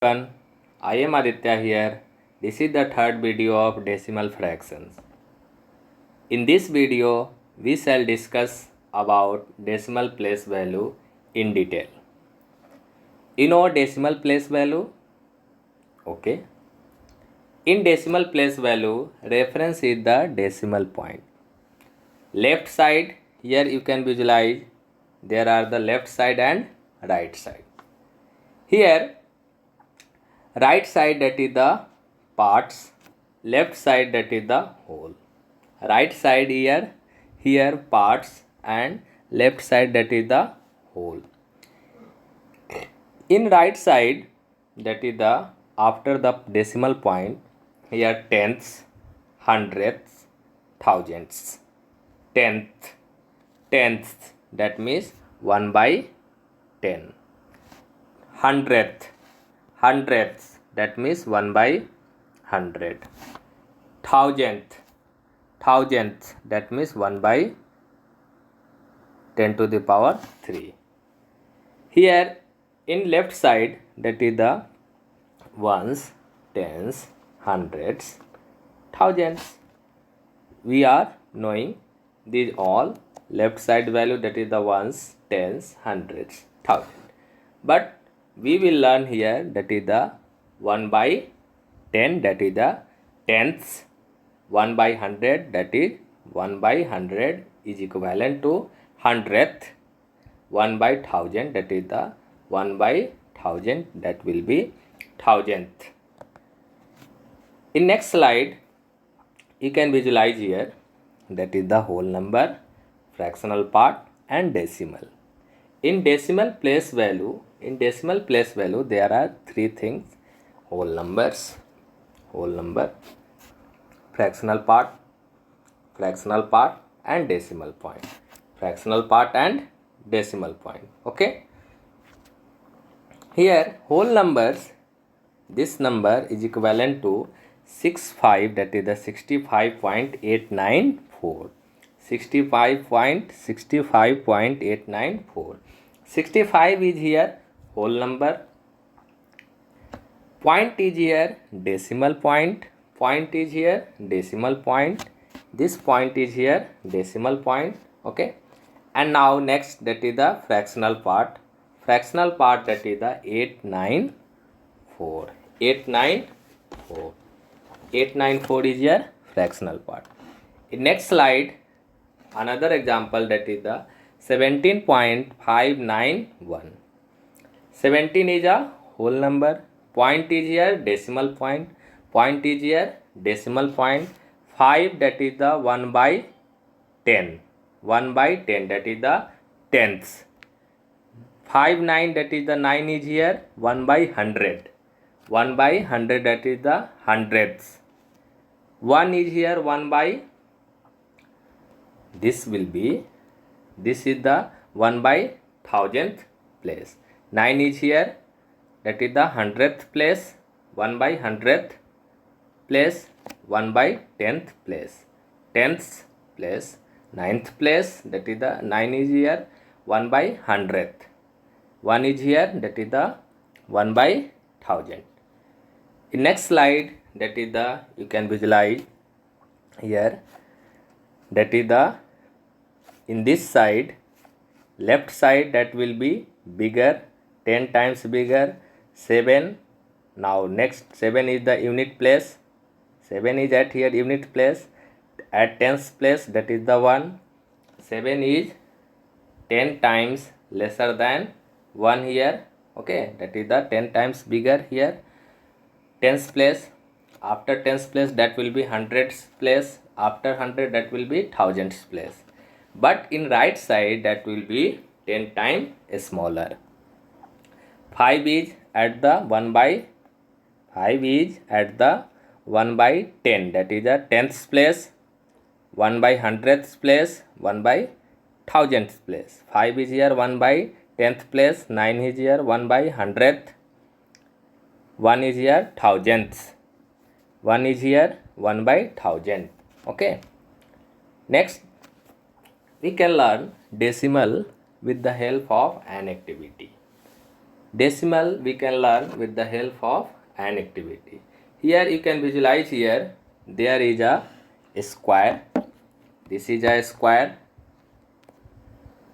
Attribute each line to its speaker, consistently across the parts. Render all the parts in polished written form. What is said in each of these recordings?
Speaker 1: everyone, I am Aditya here. This is the third video of decimal fractions. In this video, we shall discuss about decimal place value in detail. You know decimal place value? Okay. In decimal place value, reference is the decimal point. Left side, here you can visualize there are the left side and right side. Here right side that is the parts, left side that is the whole. Right side here parts and left side that is the whole. In right side that is the after the decimal point, here tenths, hundredths, thousandths. Tenths that means 1 by 10. Hundredths that means 1 by 100. Thousandths that means 1 by 10 to the power 3. Here in left side that is the ones, tens, hundreds, thousands. We are knowing these all left side value that is the ones, tens, hundreds, thousand. But we will learn here that is the 1 by 10 that is the tenths, 1 by 100 that is 1 by 100 is equivalent to hundredth, 1 by 1000 that is the 1 by 1000 that will be thousandth. In next slide you can visualize here that is the whole number, fractional part and decimal. In decimal place value there are three things: whole number, fractional part and decimal point. Okay, here whole numbers, this number is equivalent to 65 that is the 65.894. 65 is here whole number, point is here decimal point, this point is here decimal point. Okay, and now next that is the fractional part that is the 894 is your fractional part. In next slide another example that is the 17.591. 17 is a whole number, point is here decimal point, 5 that is the 1 by 10 that is the tenths. 9 that is the 9 is here 1 by 100 that is the hundredths. 1 is here 1 by, this is the 1 by thousandth place. 9 is here that is the hundredth place, 1 by hundredth place, 1 by tenth place, ninth place that is the 9 is here 1 by hundredth, 1 is here that is the 1 by thousand. In next slide that is the you can visualize here that is the in this side left side that will be bigger, 10 times bigger, 7. Now next 7 is the unit place, 7 is at here unit place, at tens place that is the 1. 7 is 10 times lesser than 1 here. Okay, that is the 10 times bigger here. Tens place, after tens place that will be hundreds place, after 100 that will be thousands place. But in right side that will be 10 times smaller. 5 is at the 1 by 10 that is the tenths place, 1 by hundredths place, 1 by thousandths place. 5 is here 1 by 10th place, 9 is here 1 by hundredth, 1 is here thousandths, 1 is here 1 by thousand. Okay, next we can learn decimal with the help of an activity. Decimal we can learn with the help of an activity. Here you can visualize here there is a square. This is a square.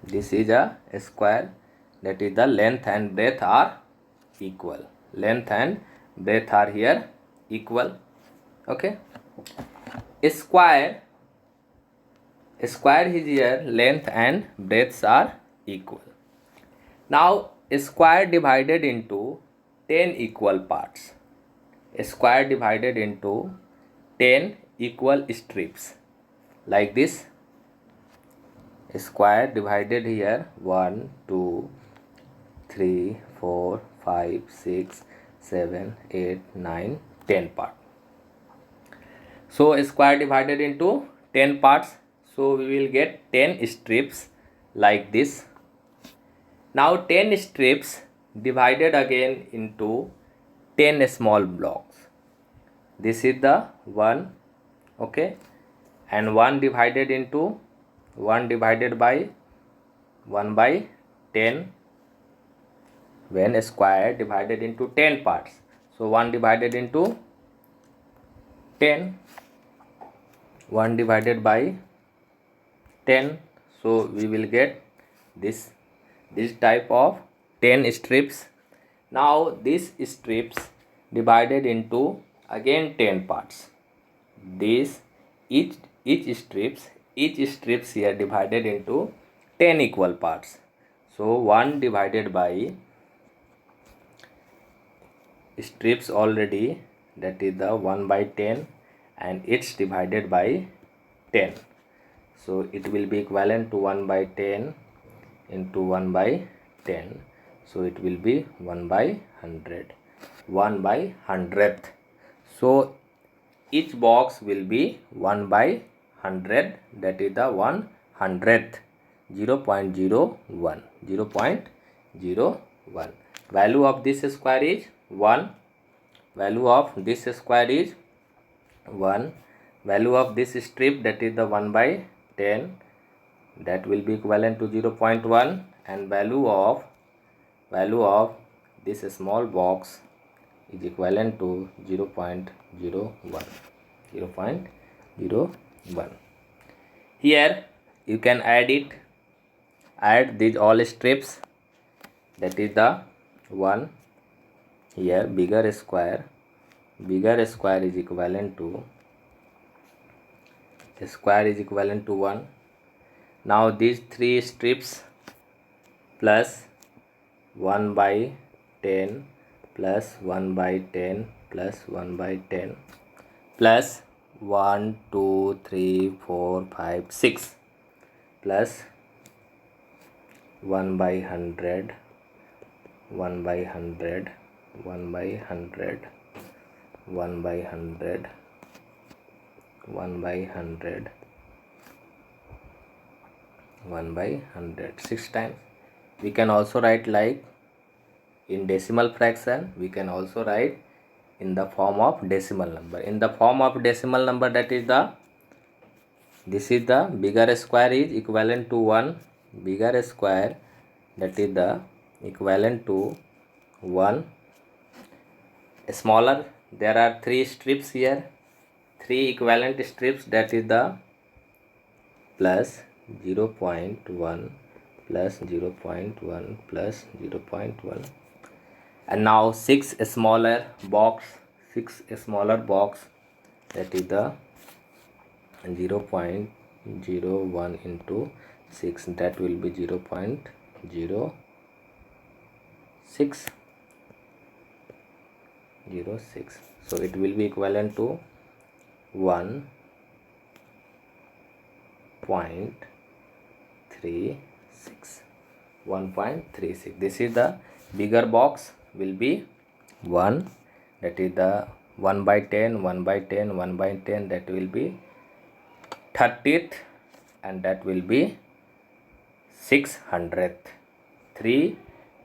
Speaker 1: This is a square, that is the length and breadth are equal. Length and breadth are here equal. Okay. Square is here length and breadths are equal. Now square divided into 10 equal parts. Square divided into 10 equal strips like this. Square divided here 1 2 3 4 5 6 7 8 9 10 part. So square divided into 10 parts, so we will get 10 strips like this. Now 10 strips divided again into 10 small blocks. This is the 1, okay, and 1 divided into 1 divided by 1 by 10, when a square divided into 10 parts. So 1 divided into 10, 1 divided by 10, so we will get this type of 10 strips. Now these strips divided into again 10 parts. This each strips here divided into 10 equal parts. So 1 divided by strips already, that is the 1 by 10, and it's divided by 10. So it will be equivalent to 1 by 10 into 1 by 10. So it will be 1 by 100. 1 by 100th. So each box will be 1 by 100, that is the 100th. 0.01. 0.01. Value of this square is 1. Value of this square is 1. Value of this strip, that is the 1 by 10, that will be equivalent to 0.1, and value of this small box is equivalent to 0.01. 0.01. Here you can add these all strips, that is the 1. Here bigger square is equivalent to square is equivalent to 1. Now these 3 strips plus 1 by 10 plus 1 by 10 plus 1 by 10 plus 1 2 3 4 5 6 plus 1 by 100, 1 by 100, 1 by 100, 1 by 100, 1 by 100, 1 by 100, 6 times. We can also write like in decimal fraction. We can also write in the form of decimal number. In the form of decimal number, that is this is the bigger square is equivalent to 1. Bigger square, that is the equivalent to 1. Smaller, there are 3 strips here, 3 equivalent strips, that is the plus 0.1 plus 0.1 plus 0.1. And now 6 smaller box, that is the 0.01 into 6, that will be 0.06. So it will be equivalent to 1.36. 1.36. This is the bigger box will be 1, that is the 1 by 10, 1 by 10, 1 by 10, that will be 30th, and that will be 600th. 3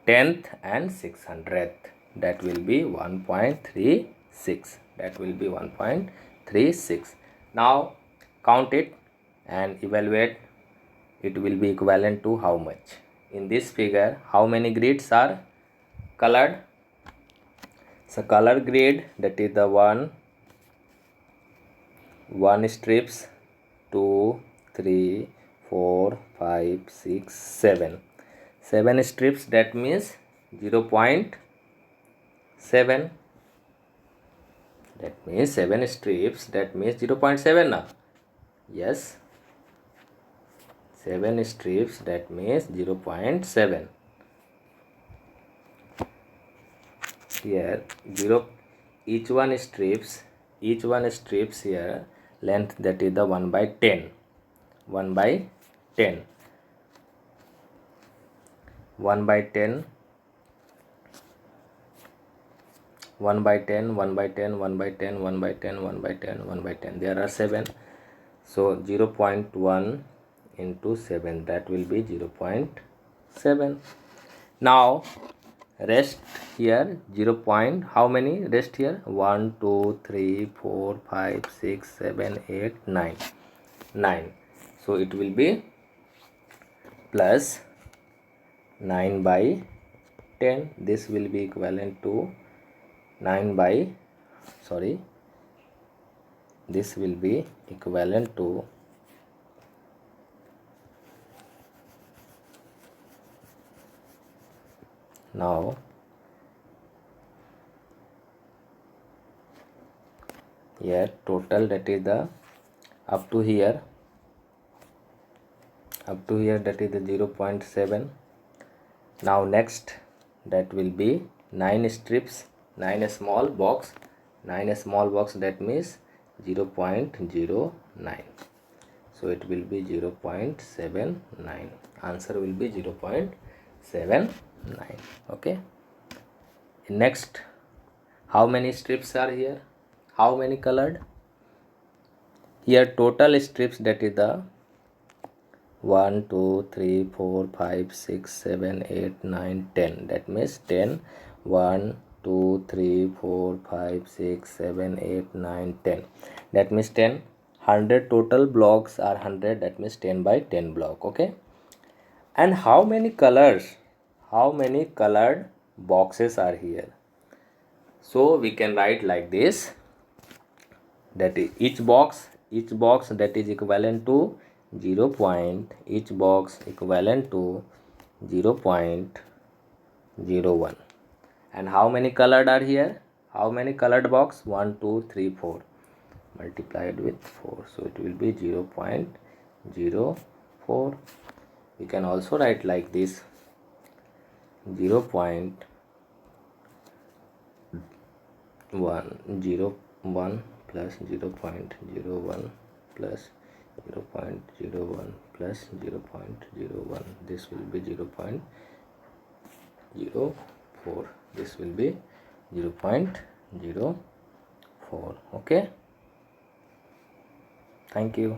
Speaker 1: 10th and 600th, that will be 1.36. That will be 1.36. Now count it and evaluate. It will be equivalent to how much? In this figure, how many grids are colored. So color grade, that is the one strips, 2, 3, 4, 5, 6, 7. 7 strips, that means 0.7. That means 7 strips, that means 0.7 now. Yes, 7 strips, that means 0.7. Here 0, each one strips here length, that is the 1 by 10. 1 by 10. 1 by 10. 1 by 10, 1 by 10, 1 by 10, 1 by 10, 1 by 10, 1 by 10. There are 7. So 0.1 into 7, that will be 0.7. Now rest here 0. How many rest here? 1, 2, 3, 4, 5, 6, 7, 8, 9. 9. So it will be plus 9 by 10. This will be equivalent to 9 by, sorry, this will be equivalent to now here total, that is the up to here that is the 0.7. Now next, that will be 9 strips, 9 small box, that means 0.09. so it will be 0.79. answer will be 0.79. okay. Next, how many strips are here? How many colored? Here total strips, that is the 1, 2, 3, 4, 5, 6, 7, 8, 9, 10. That means 10. 1, 2, 3, 4, 5, 6, 7, 8, 9, 10. That means 10. 100 total blocks are 100. That means 10 by 10 block. Okay. And how many colors? How many colored boxes are here? So we can write like this. That is each box that is equivalent to 0. Each box equivalent to 0.01. And how many colored are here? How many colored box? 1, 2, 3, 4 multiplied with 4, so it will be 0.04. We can also write like this: 0.101 plus 0.01 plus 0.01 plus 0.01. This will be 0.04. This will be 0.04. okay. Thank you.